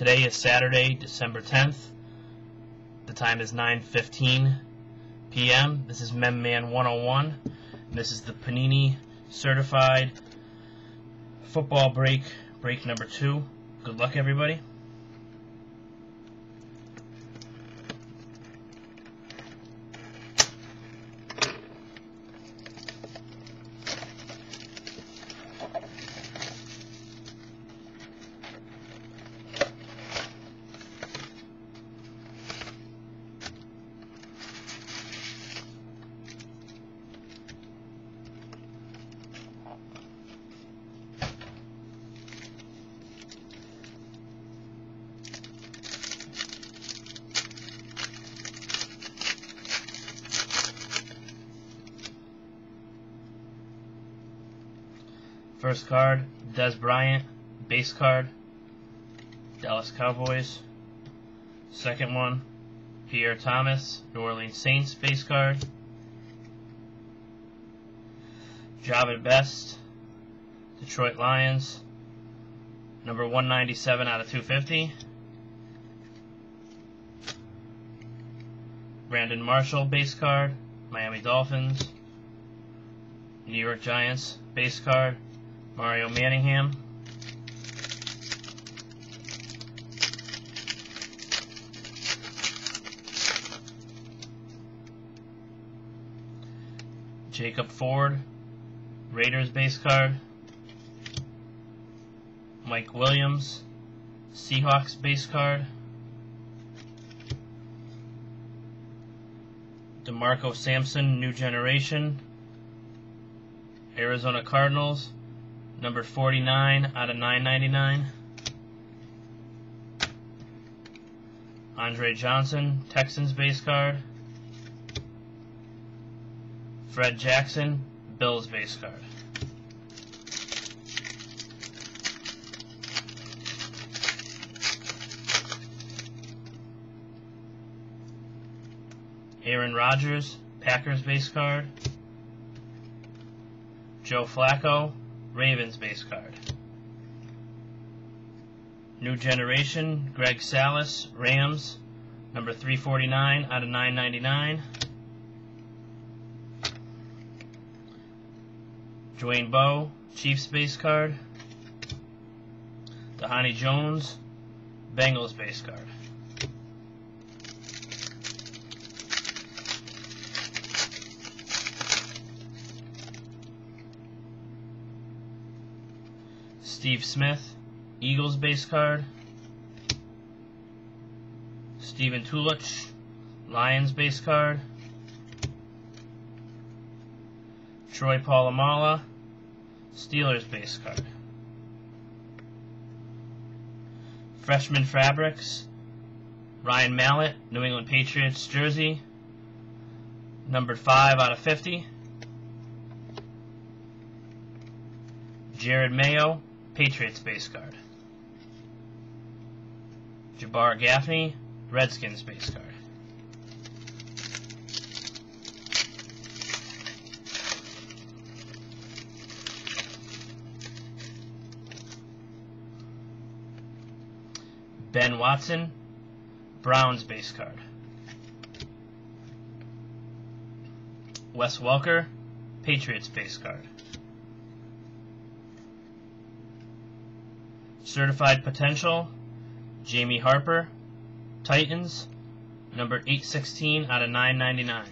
Today is Saturday, December 10th. The time is 9:15 p.m. This is Memman101. This is the Panini Certified Football Break number 2. Good luck, everybody. First card, Des Bryant, base card, Dallas Cowboys. Second one, Pierre Thomas, New Orleans Saints, base card. Javid Best, Detroit Lions, number 197 out of 250. Brandon Marshall, base card, Miami Dolphins. New York Giants, base card, Mario Manningham. Jacob Ford, Raiders base card. Mike Williams, Seahawks base card. DeMarco Sampson, New Generation, Arizona Cardinals, number 49 out of 999. Andre Johnson, Texans base card. Fred Jackson, Bills base card. Aaron Rodgers, Packers base card. Joe Flacco, Ravens base card. New Generation, Greg Salas, Rams, number 349 out of 999. Dwayne Bowe, Chiefs base card. Dhani Jones, Bengals base card. Steve Smith, Eagles base card. Steven Tulich, Lions base card. Troy Polamalu, Steelers base card. Freshman Fabrics, Ryan Mallett, New England Patriots jersey, numbered 5 out of 50. Jared Mayo, Patriots base card. Jabbar Gaffney, Redskins base card. Ben Watson, Browns base card. Wes Welker, Patriots base card. Certified Potential, Jamie Harper, Titans, number 816 out of 999.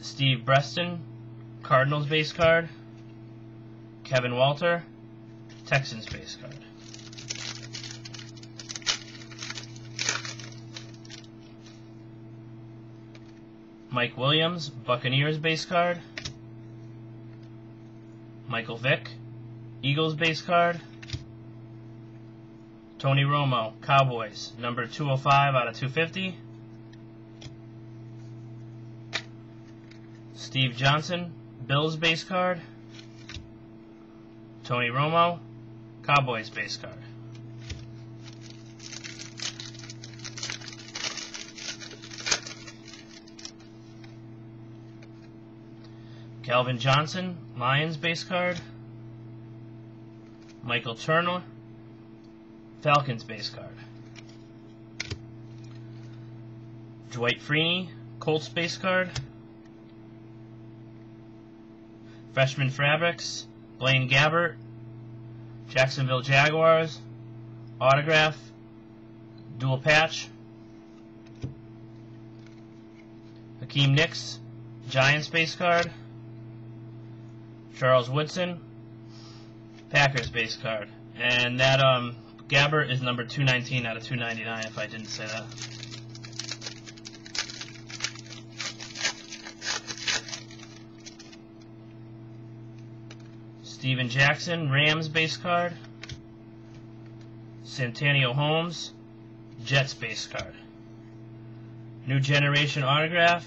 Steve Breston, Cardinals base card. Kevin Walter, Texans base card. Mike Williams, Buccaneers base card. Michael Vick, Eagles base card. Tony Romo, Cowboys, number 205 out of 250. Steve Johnson, Bills base card. Tony Romo, Cowboys base card. Calvin Johnson, Lions base card. Michael Turner, Falcons base card. Dwight Freeney, Colts base card. Freshman Fabrics, Blaine Gabbert, Jacksonville Jaguars, autograph, dual patch. Hakeem Nicks, Giants base card. Charles Woodson, Packers base card. And that Gabbert is number 219 out of 299, if I didn't say that. Steven Jackson, Rams base card. Santonio Holmes, Jets base card. New Generation autograph,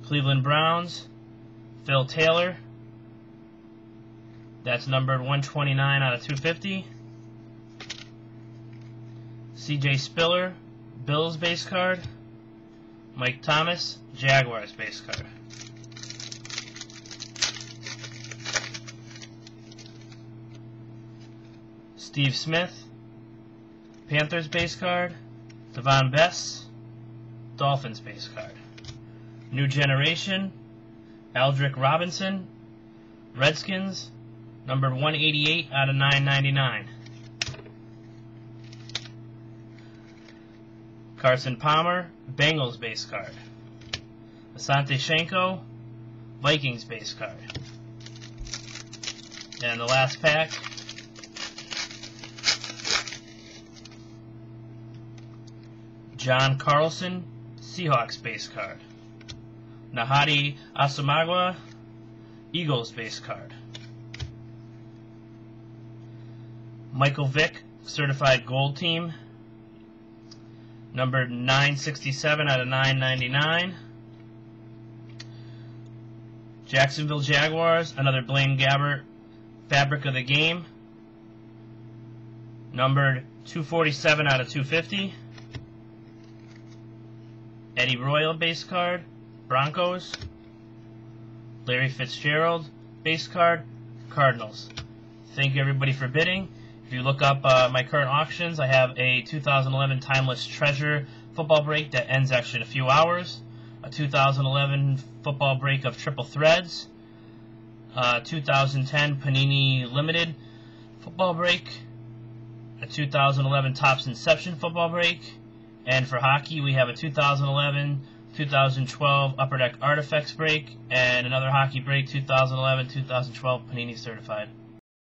Cleveland Browns, Phil Taylor. That's numbered 129 out of 250. CJ Spiller, Bills base card. Mike Thomas, Jaguars base card. Steve Smith, Panthers base card. Devon Bess, Dolphins base card. New Generation, Aldrick Robinson, Redskins, numbered 188 out of 999. Carson Palmer, Bengals base card. Asante Shenko, Vikings base card. And the last pack, John Carlson, Seahawks base card. Nahadi Asamagwa, Eagles base card. Michael Vick, Certified Gold Team, numbered 967 out of 999. Jacksonville Jaguars, another Blaine Gabbert, Fabric of the Game, numbered 247 out of 250. Eddie Royal base card, Broncos. Larry Fitzgerald base card, Cardinals. Thank you everybody for bidding. If you look up my current auctions, I have a 2011 Timeless Treasure football break that ends actually in a few hours. A 2011 football break of Triple Threads. 2010 Panini Limited football break. A 2011 Topps Inception football break. And for hockey, we have a 2011, 2012 Upper Deck Artifacts break, and another hockey break, 2011, 2012 Panini Certified.